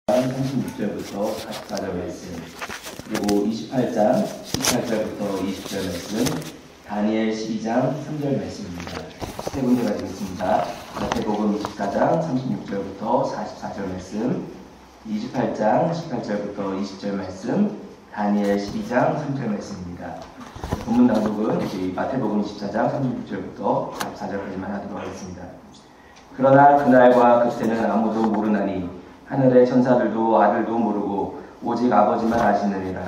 36절부터 44절 말씀, 그리고 28장 18절부터 20절 말씀, 다니엘 12장 3절 말씀입니다. 세 군데 가지겠습니다. 마태복음 24장 36절부터 44절 말씀, 28장 18절부터 20절 말씀, 다니엘 12장 3절 말씀입니다. 본문 낭독은 마태복음 24장 36절부터 44절까지만 하도록 하겠습니다. 그러나 그날과 그때는 아무도 모르나니 하늘의 천사들도 아들도 모르고 오직 아버지만 아시느니라.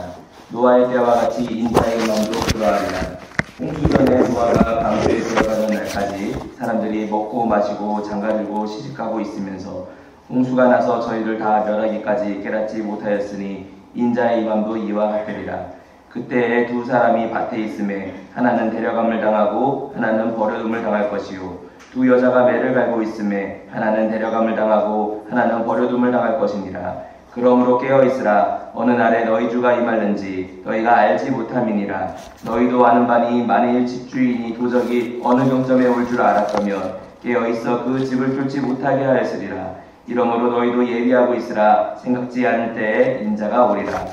노아의 때와 같이 인자의 마음도 그러하리라. 홍수전에 노아가 방주에 들어가는 날까지 사람들이 먹고 마시고 장가들고 시집가고 있으면서 홍수가 나서 저희를 다 멸하기까지 깨닫지 못하였으니 인자의 임함도 이와 같으리라. 그때에 두 사람이 밭에 있음에 하나는 데려감을 당하고 하나는 버려둠을 당할 것이요, 두 여자가 매를 갈고 있음에 하나는 데려감을 당하고 하나는 버려둠을 당할 것이니라. 그러므로 깨어있으라. 어느 날에 너희 주가 임할는지 너희가 알지 못함이니라. 너희도 아는 바니 만일 집주인이 도적이 어느 경점에 올 줄 알았다면 깨어있어 그 집을 뚫지 못하게 하였으리라. 이러므로 너희도 예비하고 있으라. 생각지 않을 때에 인자가 오리라.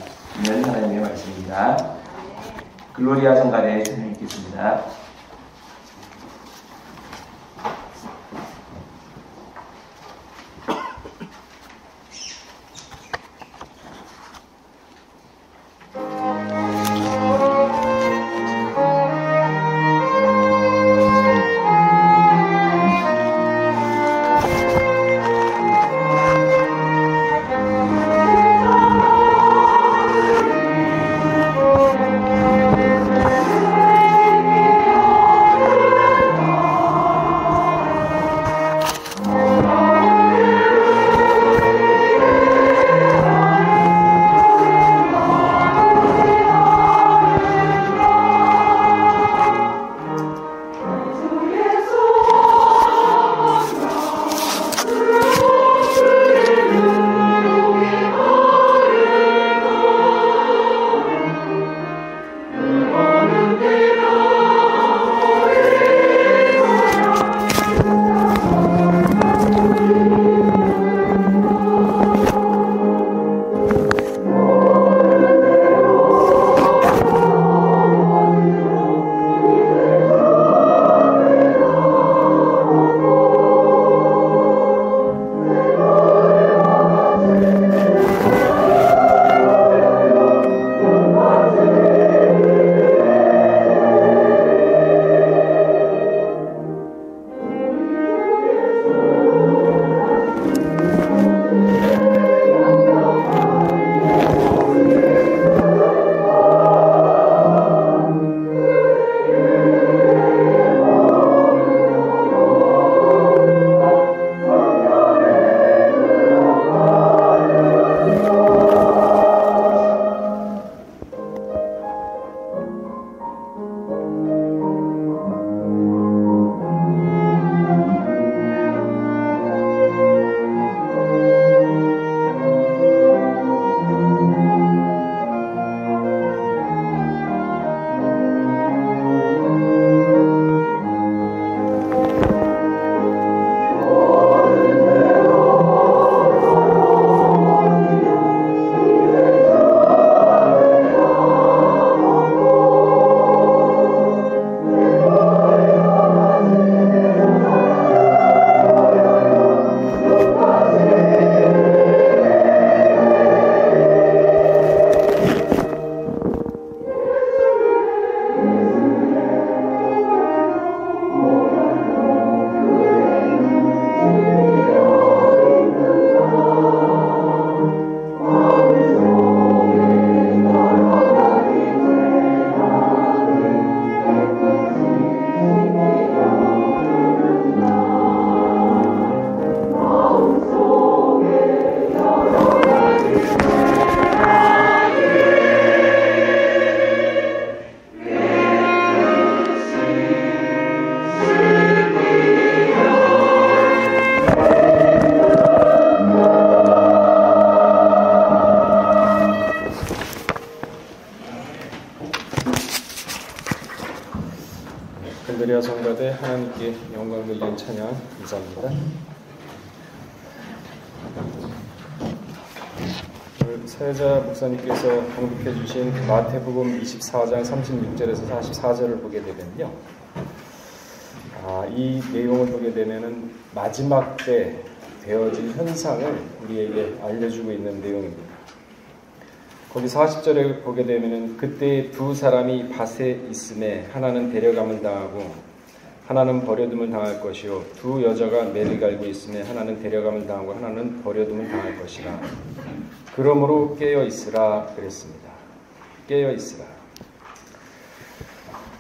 이는 하나님의 말씀입니다. 글로리아 성가대 찬양 읽겠습니다. 글로리아 성가대 하나님께 영광 돌리는 찬양 감사합니다. 사회자 목사님께서 공독해 주신 마태복음 24장 36절에서 44절을 보게 되면요. 이 내용을 보게 되면은 마지막 때 되어질 현상을 우리에게 알려주고 있는 내용입니다. 거기 40절에 보게 되면은 그때 두 사람이 밭에 있음에 하나는 데려감을 당하고 하나는 버려둠을 당할 것이요 두 여자가 매를 갈고 있음에 하나는 데려감을 당하고 하나는 버려둠을 당할 것이라. 그러므로 깨어 있으라 그랬습니다. 깨어 있으라.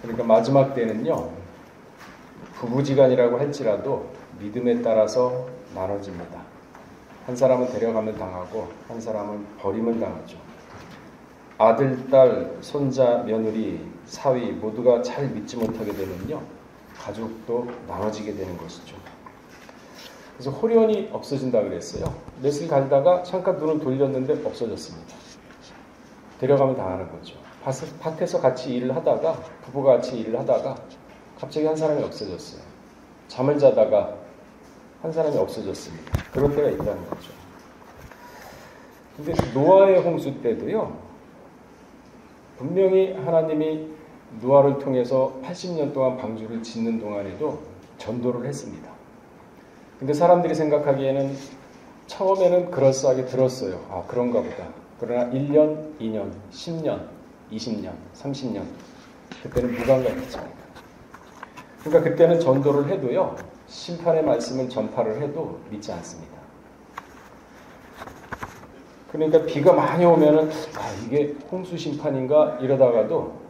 그러니까 마지막 때는요, 부부지간이라고 할지라도 믿음에 따라서 나눠집니다. 한 사람은 데려감을 당하고 한 사람은 버림을 당하죠. 아들, 딸, 손자, 며느리, 사위 모두가 잘 믿지 못하게 되면요, 가족도 나눠지게 되는 것이죠. 그래서 호련이 없어진다 그랬어요. 넷을 갈다가 잠깐 눈을 돌렸는데 없어졌습니다. 데려가면 당하는 거죠. 밭에서 같이 일을 하다가, 부부가 같이 일을 하다가 갑자기 한 사람이 없어졌어요. 잠을 자다가 한 사람이 없어졌습니다. 그런 때가 있다는 거죠. 근데 노아의 홍수 때도요, 분명히 하나님이 노아를 통해서 80년 동안 방주를 짓는 동안에도 전도를 했습니다. 근데 사람들이 생각하기에는 처음에는 그럴싸하게 들었어요. 그런가 보다. 그러나 1년, 2년, 10년, 20년, 30년 그때는 무감각했습니다. 그러니까 그때는 전도를 해도요, 심판의 말씀을 전파를 해도 믿지 않습니다. 그러니까 비가 많이 오면은 이게 홍수 심판인가 이러다가도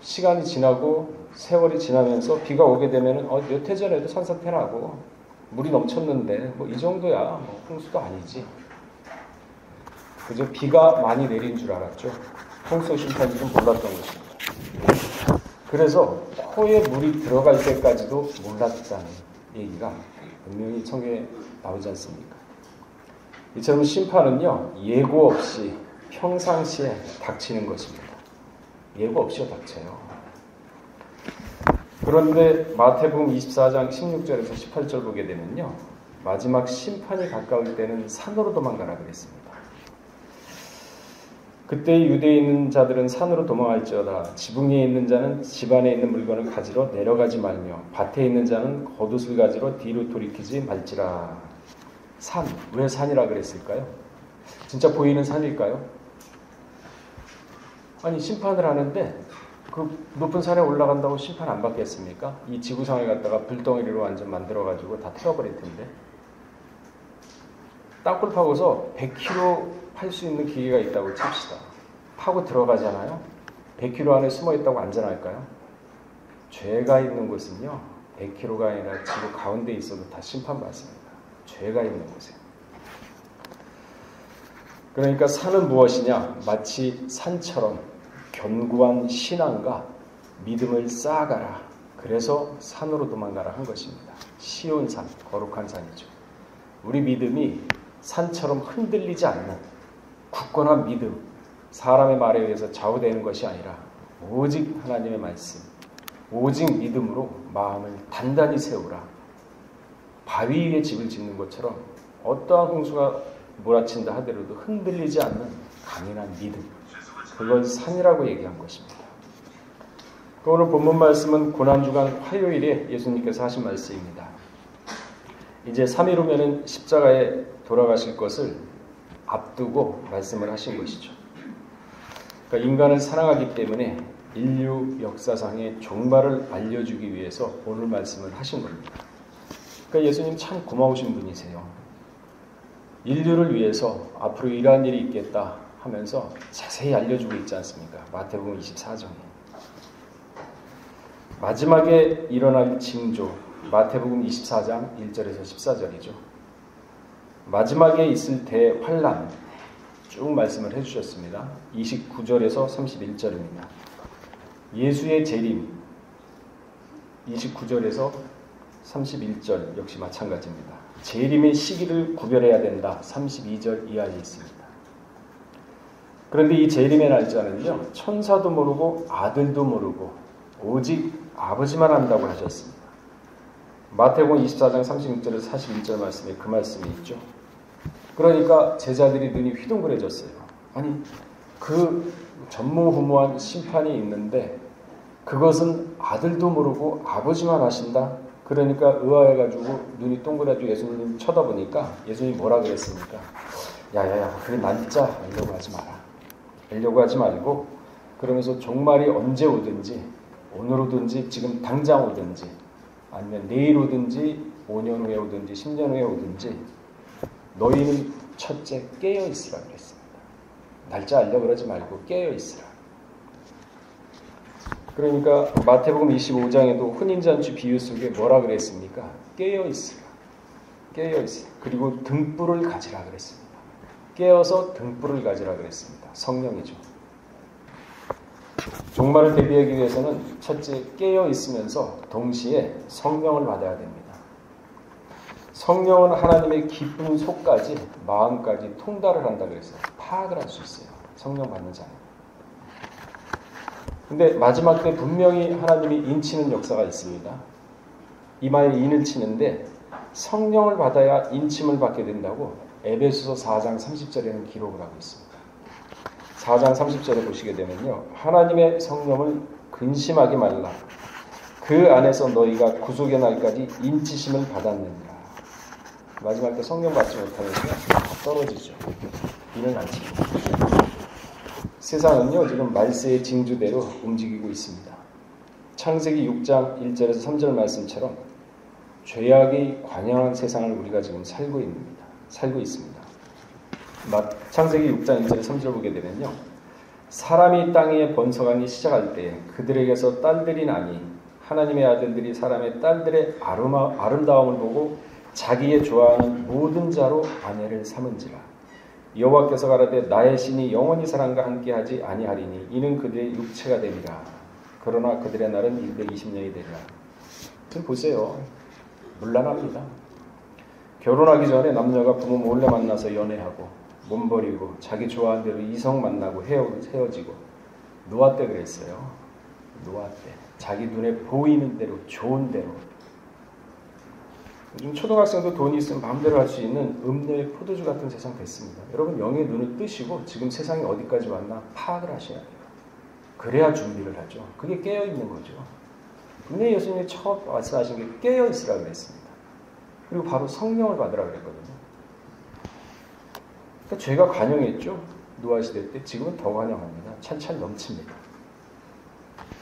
시간이 지나고 세월이 지나면서 비가 오게 되면은 몇 해 전에도 산사태 나고 물이 넘쳤는데 뭐 이 정도야 홍수도 아니지. 그저 비가 많이 내린 줄 알았죠. 홍수 심판인지는 몰랐던 것입니다. 그래서 코에 물이 들어갈 때까지도 몰랐다는 얘기가 분명히 성경에 나오지 않습니까? 이처럼 심판은요, 예고 없이 평상시에 닥치는 것입니다. 예고 없이 닥쳐요. 그런데 마태복음 24장 16절에서 18절 보게 되면요, 마지막 심판이 가까울 때는 산으로 도망가라 그랬습니다. 그때 유대에 있는 자들은 산으로 도망할지어다. 지붕 위에 있는 자는 집 안에 있는 물건을 가지러 내려가지 말며 밭에 있는 자는 겉옷을 가지러 뒤로 돌이키지 말지라. 산, 왜 산이라 그랬을까요? 진짜 보이는 산일까요? 아니, 심판을 하는데 그 높은 산에 올라간다고 심판 안 받겠습니까? 이 지구상을 갖다가 불덩이로 완전 만들어가지고 다 태워버릴 텐데. 땅굴 파고서 100km 팔 수 있는 기계가 있다고 칩시다. 파고 들어가잖아요. 100km 안에 숨어있다고 안전할까요? 죄가 있는 곳은요, 100km가 아니라 지구 가운데 있어도 다 심판받습니다. 죄가 있는 곳에. 그러니까 산은 무엇이냐? 마치 산처럼 견고한 신앙과 믿음을 쌓아가라. 그래서 산으로 도망가라 한 것입니다. 시온 산, 거룩한 산이죠. 우리 믿음이 산처럼 흔들리지 않는 굳건한 믿음, 사람의 말에 의해서 좌우되는 것이 아니라 오직 하나님의 말씀, 오직 믿음으로 마음을 단단히 세우라. 바위 위에 집을 짓는 것처럼 어떠한 홍수가 몰아친다 하더라도 흔들리지 않는 강인한 믿음, 그걸 산이라고 얘기한 것입니다. 오늘 본문 말씀은 고난주간 화요일에 예수님께서 하신 말씀입니다. 이제 3일 후면은 십자가에 돌아가실 것을 앞두고 말씀을 하신 것이죠. 그러니까 인간을 사랑하기 때문에 인류 역사상의 종말을 알려주기 위해서 오늘 말씀을 하신 겁니다. 그러니까 예수님 참 고마우신 분이세요. 인류를 위해서 앞으로 이러한 일이 있겠다 하면서 자세히 알려주고 있지 않습니까? 마태복음 24장에. 마지막에 일어날 징조, 마태복음 24장 1절에서 14절이죠. 마지막에 있을 대환란 쭉 말씀을 해주셨습니다. 29절에서 31절입니다. 예수의 재림 29절에서 31절 역시 마찬가지입니다. 재림의 시기를 구별해야 된다. 32절 이하에 있습니다. 그런데 이 재림의 날짜는요, 천사도 모르고 아들도 모르고 오직 아버지만 안다고 하셨습니다. 마태복음 24장 36절에서 41절 말씀에 그 말씀이 있죠. 그러니까 제자들이 눈이 휘둥그레졌어요. 아니 그 전무후무한 심판이 있는데 그것은 아들도 모르고 아버지만 아신다. 그러니까 의아해가지고 눈이 동그라지고 예수님 쳐다보니까 예수님이 뭐라 그랬습니까? 야야야, 그래 날짜 알려고 하지 마라. 알려고 하지 말고 그러면서 종말이 언제 오든지 오늘 오든지 지금 당장 오든지 아니면 내일 오든지 5년 후에 오든지 10년 후에 오든지 너희는 첫째 깨어 있으라 그랬습니다. 날짜 알려 그러지 말고 깨어 있으라. 그러니까 마태복음 25장에도 혼인잔치 비유 속에 뭐라 그랬습니까? 깨어 있으라. 깨어 있으라. 그리고 등불을 가지라 그랬습니다. 깨어서 등불을 가지라 그랬습니다. 성령이죠. 종말을 대비하기 위해서는 첫째 깨어 있으면서 동시에 성령을 받아야 됩니다. 성령은 하나님의 깊은 속까지 마음까지 통달을 한다 그랬어요. 파악을 할 수 있어요. 성령 받는 자는. 근데 마지막 때 분명히 하나님이 인치는 역사가 있습니다. 이마에 인을 치는데 성령을 받아야 인침을 받게 된다고 에베소서 4장 30절에는 기록을 하고 있습니다. 4장 30절에 보시게 되면요. 하나님의 성령을 근심하지 말라. 그 안에서 너희가 구속의 날까지 인치심을 받았느니라. 마지막 때 성령 받지 못하면서 떨어지죠. 이는 안 치고. 세상은요 지금 말세의 징조대로 움직이고 있습니다. 창세기 6장 1절에서 3절 말씀처럼 죄악이 관영한 세상을 우리가 지금 살고 있습니다. 창세기 6장 1절에서 3절 보게 되면요. 사람이 땅 위에 번성하기 시작할 때 그들에게서 딸들이 나니 하나님의 아들들이 사람의 딸들의 아름다움을 보고 자기의 좋아하는 모든 자로 아내를 삼은지라. 여호와께서 가라되 나의 신이 영원히 사람과 함께하지 아니하리니 이는 그들의 육체가 되리라. 그러나 그들의 날은 120년이 되리라. 지금 보세요. 문란합니다. 결혼하기 전에 남녀가 부모 몰래 만나서 연애하고 몸버리고 자기 좋아하는 대로 이성 만나고 헤어지고 노아 때 그랬어요. 노아 때 자기 눈에 보이는 대로 좋은 대로. 요즘 초등학생도 돈이 있으면 마음대로 할 수 있는 음료의 포도주 같은 세상 됐습니다. 여러분 영의 눈을 뜨시고 지금 세상이 어디까지 왔나 파악을 하셔야 돼요. 그래야 준비를 하죠. 그게 깨어있는 거죠. 분명히 예수님이 처음 말씀하신 게 깨어있으라 그랬습니다. 그리고 바로 성령을 받으라 그랬거든요. 그러니까 죄가 관영했죠. 노아 시대 때. 지금은 더 관영합니다. 찬찬 넘칩니다.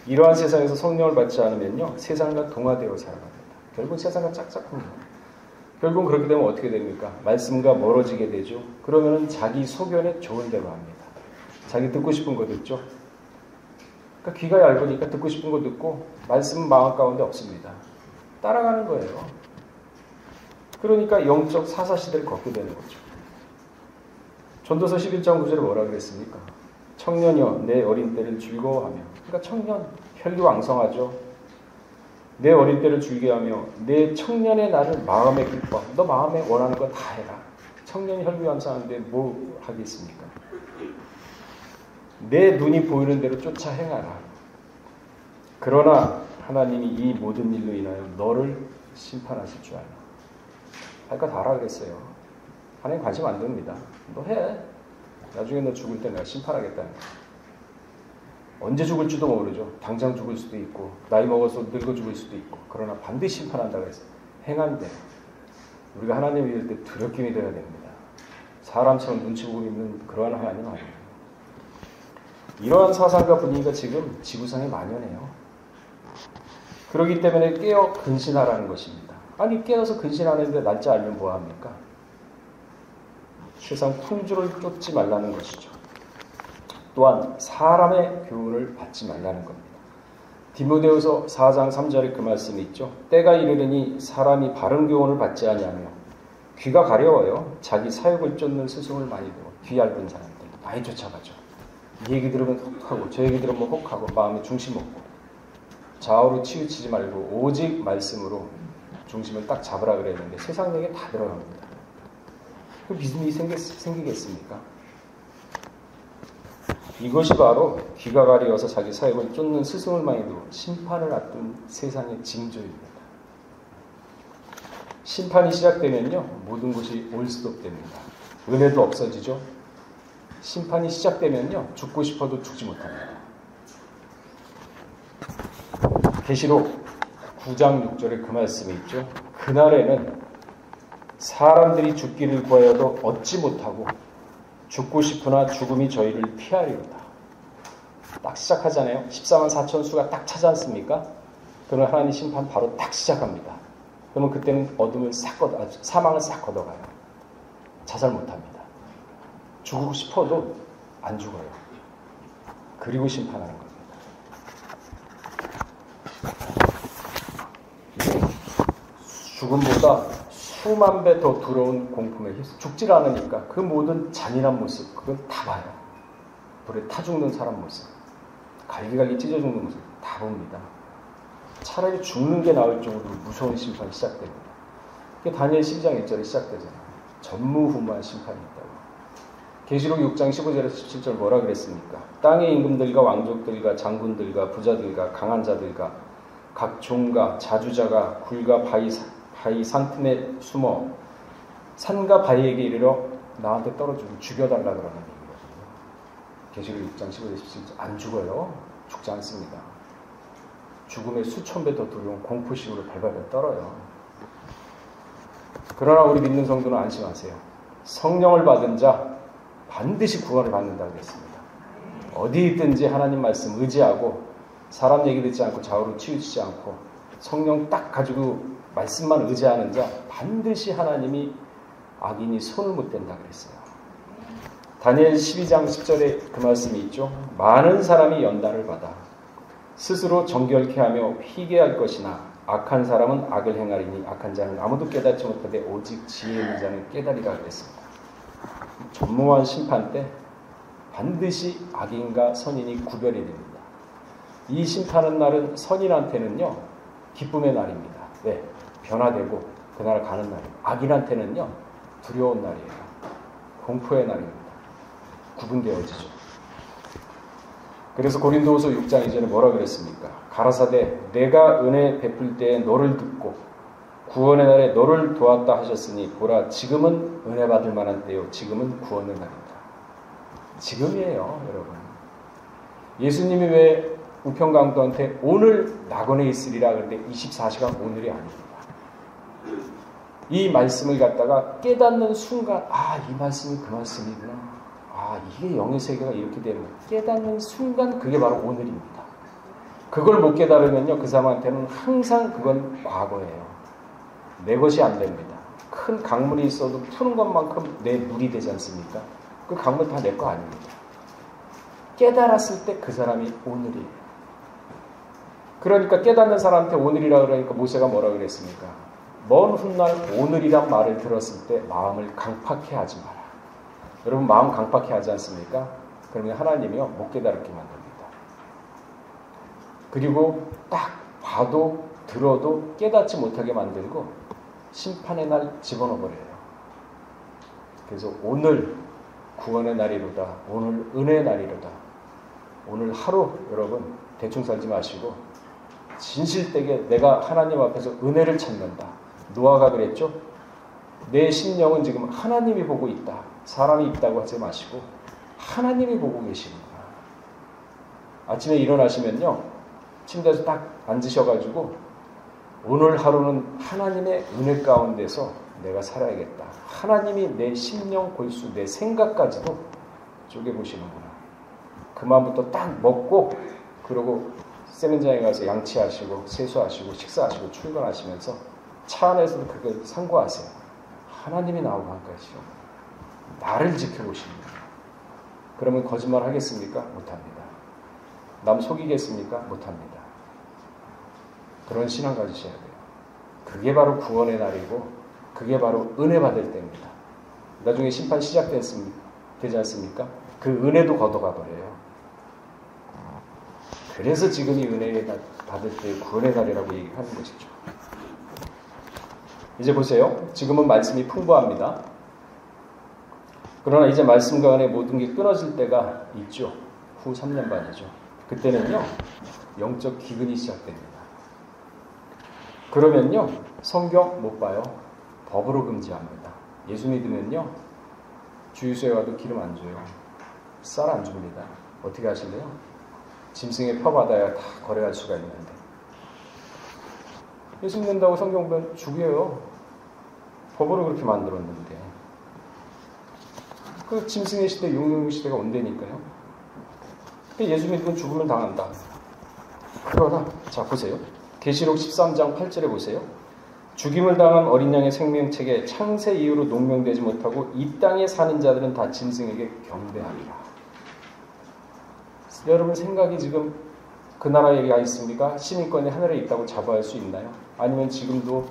이러한 세상에서 성령을 받지 않으면요. 세상과 동화되어 살아갑니다. 결국 세상과 짝짝합니다. 결국 그렇게 되면 어떻게 됩니까? 말씀과 멀어지게 되죠. 그러면 자기 소견에 좋은 대로 합니다. 자기 듣고 싶은 거 듣죠. 그러니까 귀가 얇으니까 듣고 싶은 거 듣고 말씀은 마음 가운데 없습니다. 따라가는 거예요. 그러니까 영적 사사시대를 걷게 되는 거죠. 전도서 11장 9절에 뭐라 그랬습니까? 청년이여 내 어린 때를 즐거워하며. 그러니까 청년 혈기왕성하죠. 내 어린 때를 즐겨하며 내 청년의 날을 마음에 기뻐. 너 마음에 원하는 거 다 해라. 청년이 혈기왕성한데 뭐 하겠습니까? 내 눈이 보이는 대로 쫓아 행하라. 그러나 하나님이 이 모든 일로 인하여 너를 심판하실 줄 알라. 할 거 다 하라 그랬어요. 하나님 관심 안 듭니다. 너 해. 나중에 너 죽을 때 내가 심판하겠다는 거야. 언제 죽을지도 모르죠. 당장 죽을 수도 있고 나이 먹어서 늙어 죽을 수도 있고 그러나 반드시 심판한다고 했어요. 행한 대로. 우리가 하나님 믿을 때 두렵게 믿어야 됩니다. 사람처럼 눈치 보고 믿는 그러한 하나님 아니에요. 이러한 사상과 분위기가 지금 지구상에 만연해요. 그렇기 때문에 깨어 근신하라는 것입니다. 아니 깨어서 근신하는데 날짜 알면 뭐합니까? 세상 풍조를 쫓지 말라는 것이죠. 또한 사람의 교훈을 받지 말라는 겁니다. 디모데후서 4장 3절에 그 말씀이 있죠. 때가 이르르니 사람이 바른 교훈을 받지 아니하며 귀가 가려워요. 자기 사욕을 쫓는 스승을 많이 두고 귀 얇은 사람들 많이 쫓아가죠. 이 얘기 들으면 혹하고 저 얘기 들으면 혹하고 마음에 중심 없고 좌우로 치우치지 말고 오직 말씀으로 중심을 딱 잡으라 그랬는데 세상 얘기 다 들어갑니다. 그 믿음이 생기겠습니까? 이것이 바로 귀가 가리어서 자기 사역을 쫓는 스승을 많이 두고 심판을 앞둔 세상의 징조입니다. 심판이 시작되면요 모든 것이 올스톱됩니다. 은혜도 없어지죠. 심판이 시작되면요, 죽고 싶어도 죽지 못합니다. 계시록 9장 6절에 그 말씀이 있죠. 그날에는 사람들이 죽기를 구하여도 얻지 못하고 죽고 싶으나 죽음이 저희를 피하리로다. 딱 시작하잖아요. 14만 4천 수가 딱 차지 않습니까? 그러면 하나님 심판 바로 딱 시작합니다. 그러면 그때는 사망을 싹 걷어가요. 자살 못합니다. 죽고 싶어도 안 죽어요. 그리고 심판하는 겁니다. 죽음보다 수만 배 더 두려운 공품에 죽질 않으니까 그 모든 잔인한 모습, 그건 다 봐요. 불에 타 죽는 사람 모습, 갈기갈기 찢어 죽는 모습 다 봅니다. 차라리 죽는 게 나을 정도로 무서운 심판이 시작됩니다. 그게 다니엘 12장 1절에 시작되잖아요. 전무후무한 심판이 있다고. 계시록 6장 15절에서 17절 뭐라 그랬습니까? 땅의 임금들과 왕족들과 장군들과 부자들과 강한 자들과 각 종과 자주자가 굴과 바위 산틈에 숨어 산과 바위에게 이르러 나한테 떨어지고 죽여달라 그러는 얘기거든요. 계시록 6장 15절 17절 안 죽어요. 죽지 않습니다. 죽음의 수천 배 더 두려운 공포심으로 발발을 떨어요. 그러나 우리 믿는 성도는 안심하세요. 성령을 받은 자 반드시 구원을 받는다고 했습니다. 어디 있든지 하나님 말씀 의지하고 사람 얘기 듣지 않고 좌우로 치우치지 않고 성령 딱 가지고 말씀만 의지하는 자 반드시 하나님이 악인이 손을 못 댄다 그랬어요. 다니엘 12장 10절에 그 말씀이 있죠. 많은 사람이 연단을 받아 스스로 정결케 하며 희게할 것이나 악한 사람은 악을 행하리니 악한 자는 아무도 깨닫지 못하되 오직 지혜 있는 자는 깨달으리라 그랬습니다. 전무한 심판 때 반드시 악인과 선인이 구별이 됩니다. 이 심판하는 날은 선인한테는요 기쁨의 날입니다. 왜? 변화되고 그날 가는 날이에요. 악인한테는요 두려운 날이에요. 공포의 날입니다. 구분되어지죠. 그래서 고린도후서 6장 이전에 뭐라 그랬습니까? 가라사대 내가 은혜 베풀 때에 너를 듣고 구원의 날에 너를 도왔다 하셨으니 보라 지금은 은혜 받을 만한 때요 지금은 구원의 날입니다. 지금이에요 여러분. 예수님이 왜 우편강도한테 오늘 낙원에 있으리라 그런데 24시간 오늘이 아닙니다. 이 말씀을 갖다가 깨닫는 순간 이 말씀이 그 말씀이구나. 이게 영의 세계가 이렇게 되는 깨닫는 순간 그게 바로 오늘입니다. 그걸 못 깨달으면요 그 사람한테는 항상 그건 과거예요. 내 것이 안 됩니다. 큰 강물이 있어도 푸는 것만큼 내 물이 되지 않습니까? 그 강물 다 내 거 아닙니다. 깨달았을 때 그 사람이 오늘이에요. 그러니까 깨닫는 사람한테 오늘이라 그러니까 모세가 뭐라 그랬습니까? 먼 훗날 오늘이란 말을 들었을 때 마음을 강팍해 하지 마라. 여러분 마음 강팍해 하지 않습니까? 그러면 하나님이요 못 깨달게 만듭니다. 그리고 딱 봐도 들어도 깨닫지 못하게 만들고 심판의 날 집어넣어 버려요. 그래서 오늘 구원의 날이로다. 오늘 은혜의 날이로다. 오늘 하루 여러분 대충 살지 마시고 진실되게 내가 하나님 앞에서 은혜를 찾는다. 노아가 그랬죠. 내 심령은 지금 하나님이 보고 있다. 사람이 있다고 하지 마시고 하나님이 보고 계십니다. 아침에 일어나시면요. 침대에서 딱 앉으셔가지고 오늘 하루는 하나님의 은혜 가운데서 내가 살아야겠다. 하나님이 내 심령 골수, 내 생각까지도 쪼개보시는구나. 그 마음부터 딱 먹고 그러고 세면장에 가서 양치하시고 세수하시고 식사하시고 출근하시면서 차 안에서도 그걸 상고하세요. 하나님이 나오고 한까지요. 나를 지켜보십니다. 그러면 거짓말 하겠습니까? 못합니다. 남 속이겠습니까? 못합니다. 그런 신앙 가지셔야 돼요. 그게 바로 구원의 날이고 그게 바로 은혜 받을 때입니다. 나중에 심판 시작되지 않습니까? 그 은혜도 걷어가 버려요. 그래서 지금이 은혜 받을 때 구원의 날이라고 얘기하는 것이죠. 이제 보세요. 지금은 말씀이 풍부합니다. 그러나 이제 말씀과 은혜 모든 게 끊어질 때가 있죠. 후 3년 반이죠. 그때는요. 영적 기근이 시작됩니다. 그러면요. 성경 못 봐요. 법으로 금지합니다. 예수 믿으면요. 주유소에 와도 기름 안 줘요. 쌀 안 줍니다. 어떻게 하실래요? 짐승에 펴받아야 다 거래할 수가 있는데. 예수 믿는다고 성경 보면 죽여요. 법으로 그렇게 만들었는데. 그 짐승의 시대, 용용 시대가 온다니까요. 예수 믿으면 죽으면 당한다. 그러나 자 보세요. 계시록 13장 8절에 보세요. 죽임을 당한 어린 양의 생명책에 창세 이후로 농명되지 못하고 이 땅에 사는 자들은 다 짐승에게 경배하리라. 여러분 생각이 지금 그 나라에 가 있습니까? 시민권이 하늘에 있다고 자부할 수 있나요? 아니면 지금도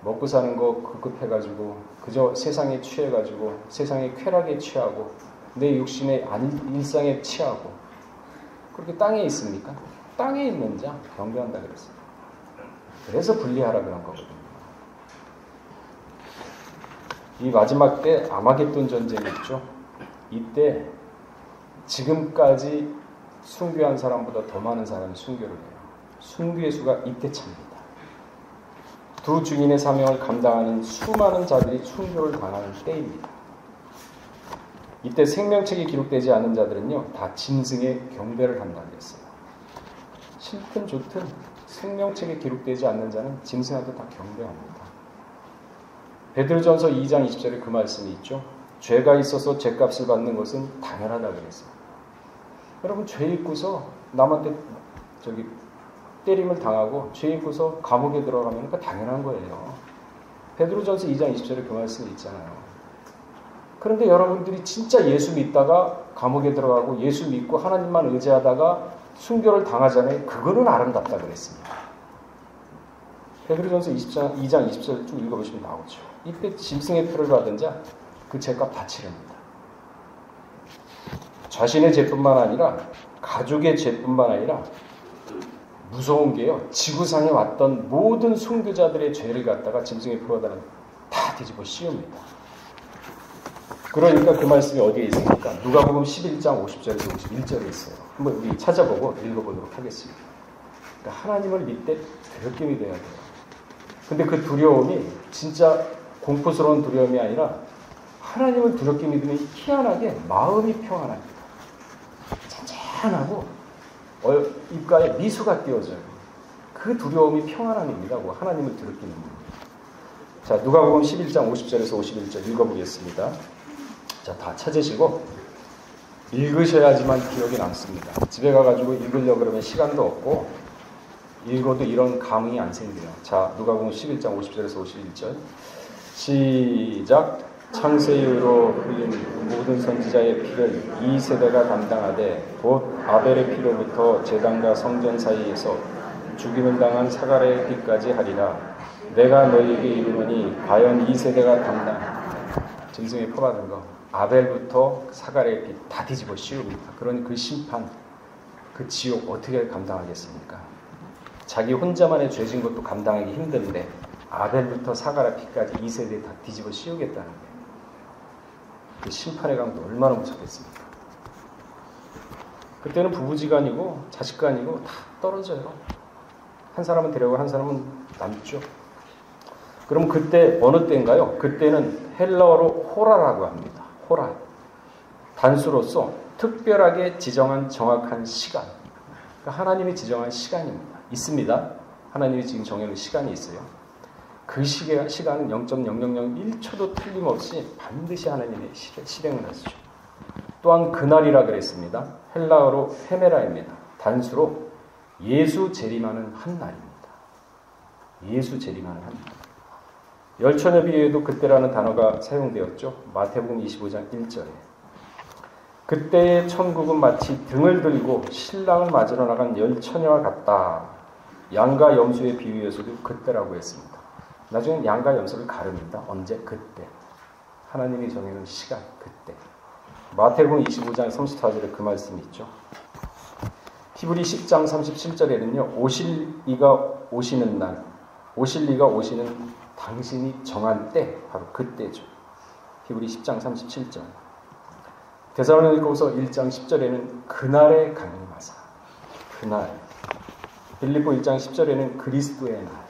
먹고 사는 거 급급해가지고 그저 세상에 취해가지고 세상의 쾌락에 취하고 내 육신의 일상에 취하고 그렇게 땅에 있습니까? 땅에 있는 자 경배한다 그랬어요. 그래서 분리하라 그런 거거든요. 이 마지막 때 아마겟돈 전쟁이 있죠. 이때 지금까지 순교한 사람보다 더 많은 사람이 순교를 해요. 순교의 수가 이때 차입니다. 두 증인의 사명을 감당하는 수많은 자들이 순교를 당하는 때입니다. 이때 생명책이 기록되지 않은 자들은요, 다 짐승의 경배를 한다고 했어요. 싫든 좋든 생명책에 기록되지 않는 자는 짐승한테 다 경배합니다. 베드로전서 2장 20절에 그 말씀이 있죠. 죄가 있어서 죄값을 받는 것은 당연하다고 그랬어요. 여러분 죄 있고서 남한테 때림을 당하고 죄 있고서 감옥에 들어가면 그 당연한 거예요. 베드로전서 2장 20절에 그 말씀이 있잖아요. 그런데 여러분들이 진짜 예수 믿다가 감옥에 들어가고 예수 믿고 하나님만 의지하다가 순교를 당하잖아요. 그거는 아름답다 그랬습니다. 베드로전서 2장 20절 좀 읽어보시면 나오죠. 이때 짐승의 표를 받은 자 그 죄값 다 치릅니다. 자신의 죄뿐만 아니라 가족의 죄뿐만 아니라 무서운 게요. 지구상에 왔던 모든 순교자들의 죄를 갖다가 짐승의 표보다는 다 뒤집어 씌웁니다. 그러니까 그 말씀이 어디에 있습니까? 누가복음 11장 50절에서 51절에 있어요. 한번 우리 찾아보고 읽어보도록 하겠습니다. 그러니까 하나님을 믿되 두렵게 돼야 돼요. 근데 그 두려움이 진짜 공포스러운 두려움이 아니라 하나님을 두렵게 믿으면 희한하게 마음이 평안합니다. 잔잔하고 입가에 미소가 띄어져요. 그 두려움이 평안함입니다. 하나님을 두렵게 믿는 겁니다. 자, 누가복음 11장 50절에서 51절 읽어보겠습니다. 자, 다 찾으시고 읽으셔야지만 기억이 남습니다. 집에 가가지고 읽으려고 그러면 시간도 없고 읽어도 이런 감흥이 안 생겨요. 자, 누가복음 11장 50절에서 51절 시작. 창세 이후로 흘린 모든 선지자의 피를 이 세대가 감당하되 곧 아벨의 피로부터 제단과 성전 사이에서 죽임을 당한 사가랴의 피까지 하리라. 내가 너희에게 이르노니 과연 이 세대가 짐승에 퍼받은 거 아벨부터 사가랴의 피 다 뒤집어 씌웁니다. 그러니 그 심판, 그 지옥 어떻게 감당하겠습니까? 자기 혼자만의 죄진 것도 감당하기 힘든데 아벨부터 사가랴 피까지 이 세대에 다 뒤집어 씌우겠다는 거예요. 그 심판의 강도 얼마나 무섭겠습니까? 그때는 부부지간이고 자식간이고 다 떨어져요. 한 사람은 데려가고 한 사람은 남죠. 그럼 그때 어느 때인가요? 그때는 헬라어로 호라라고 합니다. 호라. 단수로서 특별하게 지정한 정확한 시간. 그러니까 하나님이 지정한 시간입니다. 있습니다. 하나님이 지금 정해놓은 시간이 있어요. 그 시간은 0.0001초도 틀림없이 반드시 하나님이 실행을 하시죠. 또한 그날이라 그랬습니다. 헬라어로 헤메라입니다. 단수로 예수 재림하는 한 날입니다. 예수 재림하는 한 날. 열처녀 비유에도 그때라는 단어가 사용되었죠. 마태복음 25장 1절에. 그때의 천국은 마치 등을 들고 신랑을 맞으러 나간 열처녀와 같다. 양과 염소의 비유에서도 그때라고 했습니다. 나중에 양과 염소를 가릅니다. 언제? 그때. 하나님이 정해놓은 시간, 그때. 마태복음 25장 34절에 그 말씀이 있죠. 히브리 10장 37절에는요. 오실 이가 오시는 날, 오실 이가 오시는 당신이 정한 때, 바로 그때죠. 히브리 10장 37절. 데살로니가후서 1장 10절에는 그날에 강림하사. 그날. 빌립보 1장 10절에는 그리스도의 날.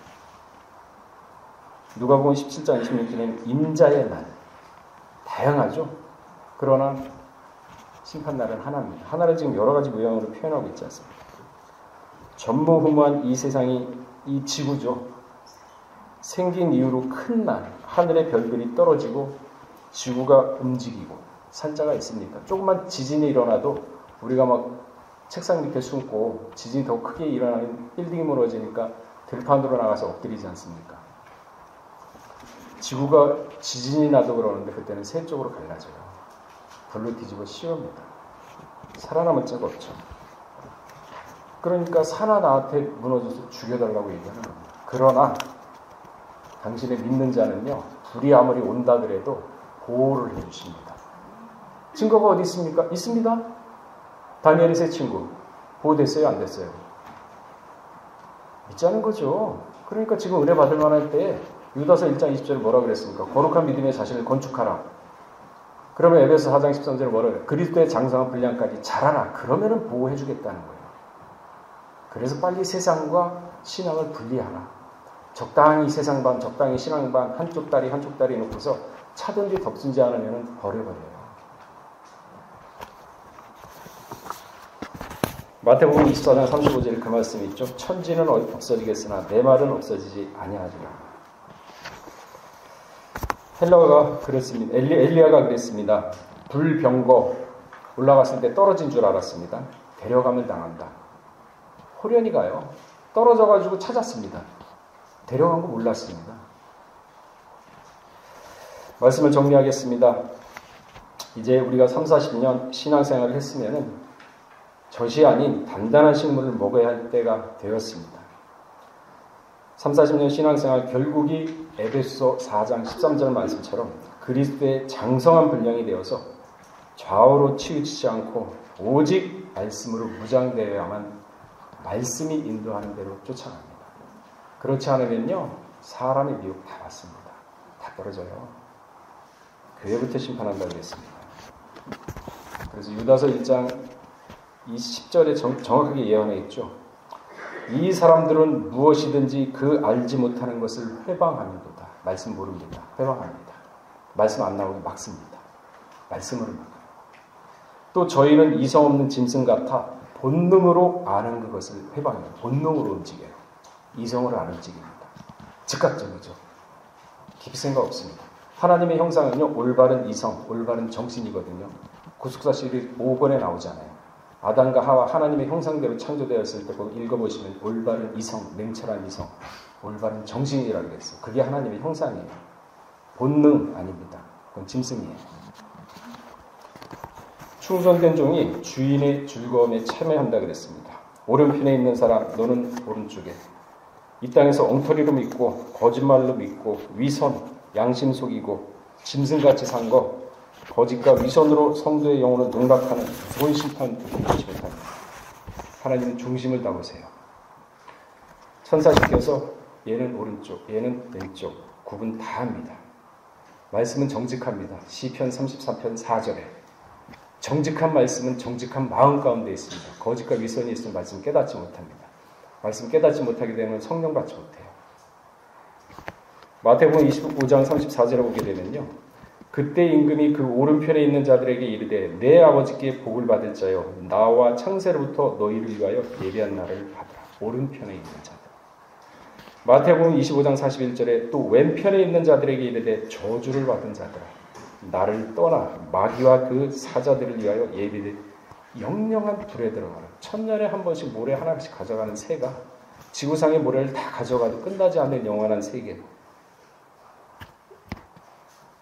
누가복음 17장 26절에는 임자의 날. 다양하죠. 그러나 심판날은 하나입니다. 하나를 지금 여러 가지 모양으로 표현하고 있지 않습니까? 전무후무한 이 세상이 이 지구죠. 생긴 이후로 큰 날, 하늘의 별들이 떨어지고 지구가 움직이고 산자가 있습니까? 조금만 지진이 일어나도 우리가 막 책상 밑에 숨고 지진이 더 크게 일어나는 빌딩이 무너지니까 들판으로 나가서 엎드리지 않습니까? 지구가 지진이 나도 그러는데 그때는 세 쪽으로 갈라져요. 불로 뒤집어 씌웁니다. 살아남은 자가 없죠. 그러니까 사나 나한테 무너져서 죽여달라고 얘기하는 겁니다. 그러나 당신의 믿는 자는요, 불이 아무리 온다 그래도 보호를 해주십니다. 증거가 어디 있습니까? 있습니다. 다니엘의 세 친구 보호됐어요? 안 됐어요? 믿자는 거죠. 그러니까 지금 은혜 받을 만할 때 유다서 1장 20절에 뭐라 그랬습니까? 거룩한 믿음의 자신을 건축하라. 그러면 에베소 4장 13절에 뭐라 그래요? 그리스도의 장성한 분량까지 자라라. 그러면은 보호해 주겠다는 거예요. 그래서 빨리 세상과 신앙을 분리하라. 적당히 세상 반, 적당히 신앙 반, 한쪽 다리 놓고서 차든지 덮든지 않으면 버려버려요. 마태복음 24장 35절에 그 말씀이 있죠. 천지는 없어지겠으나 내 말은 없어지지 아니하리라. 헬라가 그랬습니다. 엘리야가 그랬습니다. 불병거 올라갔을 때 떨어진 줄 알았습니다. 데려가면 당한다. 호련히 가요. 떨어져가지고 찾았습니다. 데려간 거 몰랐습니다. 말씀을 정리하겠습니다. 이제 우리가 3, 40년 신앙생활을 했으면은 젖이 아닌 단단한 식물을 먹어야 할 때가 되었습니다. 3, 40년 신앙생활 결국이 에베소 4장 13절 말씀처럼 그리스도의 장성한 분량이 되어서 좌우로 치우치지 않고 오직 말씀으로 무장되어야만 말씀이 인도하는 대로 쫓아갑니다. 그렇지 않으면요, 사람의 미혹 다 받습니다. 다 떨어져요. 교회부터 심판한다고 했습니다. 그래서 유다서 1장 10절에 정확하게 예언해 있죠. 이 사람들은 무엇이든지 그 알지 못하는 것을 회방합니다. 말씀 모릅니다. 회방합니다. 말씀 안 나오게 막습니다. 말씀으로 막아요. 또 저희는 이성 없는 짐승 같아 본능으로 아는 그것을 회방해요. 본능으로 움직여요. 이성으로 안 움직입니다. 즉각적이죠. 깊이 생각 없습니다. 하나님의 형상은요, 올바른 이성, 올바른 정신이거든요. 구속사실이 5권에 나오잖아요. 아담과 하와 하나님의 형상대로 창조되었을 때 거기 읽어보시면 올바른 이성, 냉철한 이성, 올바른 정신이라고 했어요. 그게 하나님의 형상이에요. 본능 아닙니다. 그건 짐승이에요. 충성된 종이 주인의 즐거움에 참여한다 그랬습니다. 오른편에 있는 사람, 너는 오른쪽에. 이 땅에서 엉터리로 믿고 거짓말로 믿고 위선, 양심 속이고 짐승같이 산 거, 거짓과 위선으로 성도의 영혼을 농락하는 무서운 심판 받지 못합니다. 하나님은 중심을 다 보세요. 천사시켜서 얘는 오른쪽, 얘는 왼쪽 구분 다 합니다. 말씀은 정직합니다. 시편 33편 4절에 정직한 말씀은 정직한 마음 가운데 있습니다. 거짓과 위선이 있으면 말씀 깨닫지 못합니다. 말씀 깨닫지 못하게 되면 성령 받지 못해요. 마태복음 25장 34절에 보게 되면요, 그때 임금이 그 오른편에 있는 자들에게 이르되 내 아버지께 복을 받을 자여 나와 창세로부터 너희를 위하여 예비한 날을 받으라. 오른편에 있는 자들. 마태복음 25장 41절에 또 왼편에 있는 자들에게 이르되 저주를 받은 자들아 나를 떠나 마귀와 그 사자들을 위하여 예비된 영영한 불에 들어가라. 천년에 한 번씩 모래 하나씩 가져가는 새가 지구상의 모래를 다 가져가도 끝나지 않는 영원한 세계.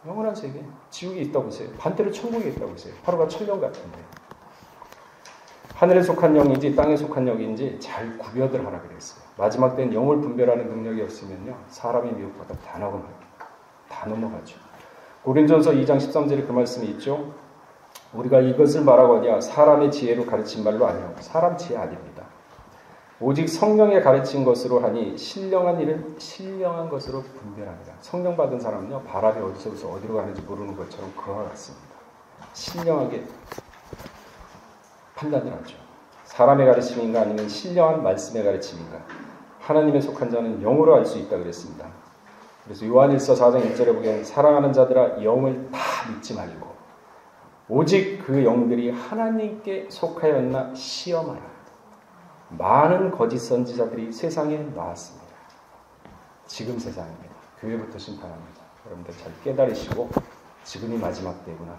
영원한 세계. 지옥에 있다고 보세요. 반대로 천국에 있다고 보세요. 하루가 천년 같은데. 하늘에 속한 영인지 땅에 속한 영인지 잘 구별을 하라 그랬어요. 마지막 때는 영을 분별하는 능력이 없으면요, 사람이 미혹받아 다 넘어가죠. 고린전서 2장 13절에 그 말씀이 있죠. 우리가 이것을 말하거냐 사람의 지혜로 가르친 말로 아니하고 사람 지혜 아닙니다. 오직 성령의 가르친 것으로 하니 신령한 일은 신령한 것으로 분별합니다. 성령 받은 사람은요, 바람이 어디서부터 어디로 가는지 모르는 것처럼 그와 같습니다. 신령하게 판단을 하죠. 사람의 가르침인가 아니면 신령한 말씀의 가르침인가. 하나님에 속한 자는 영으로 알 수 있다 그랬습니다. 그래서 요한일서 4장 1절에 보면 사랑하는 자들아 영을 다 믿지 말고 오직 그 영들이 하나님께 속하였나 시험하라. 많은 거짓 선지자들이 세상에 나왔습니다. 지금 세상입니다. 교회부터 심판합니다. 여러분들 잘 깨달으시고 지금이 마지막 때구나.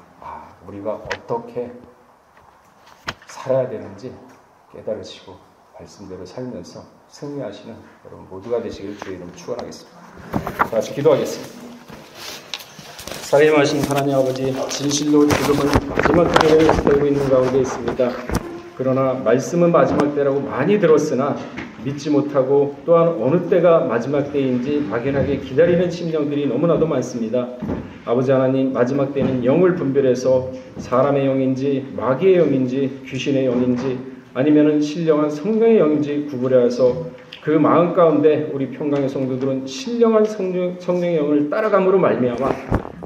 우리가 어떻게 살아야 되는지 깨달으시고 말씀대로 살면서 승리하시는 여러분 모두가 되시길 주의 이름으로 축원하겠습니다. 다시 기도하겠습니다. 사랑하신 하나님 아버지, 진실로 지금은 마지막 때를 살고 있는 가운데 있습니다. 그러나 말씀은 마지막 때라고 많이 들었으나 믿지 못하고 또한 어느 때가 마지막 때인지 막연하게 기다리는 심령들이 너무나도 많습니다. 아버지 하나님, 마지막 때는 영을 분별해서 사람의 영인지 마귀의 영인지 귀신의 영인지 아니면은 신령한 성령의 영인지 구분해서 그 마음 가운데 우리 평강의 성도들은 신령한 성령의 영을 따라감으로 말미암아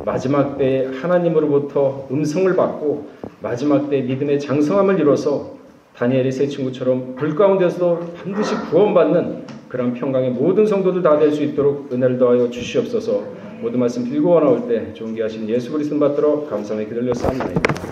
마지막 때에 하나님으로부터 음성을 받고 마지막 때 믿음의 장성함을 이뤄서 다니엘의 세 친구처럼 불 가운데서도 반드시 구원받는 그런 평강의 모든 성도들 다 될 수 있도록 은혜를 더하여 주시옵소서. 모든 말씀 빌고 나올 때 존귀하신 예수 그리스도 받들어 감사하며 기도를 드렸사옵나이다.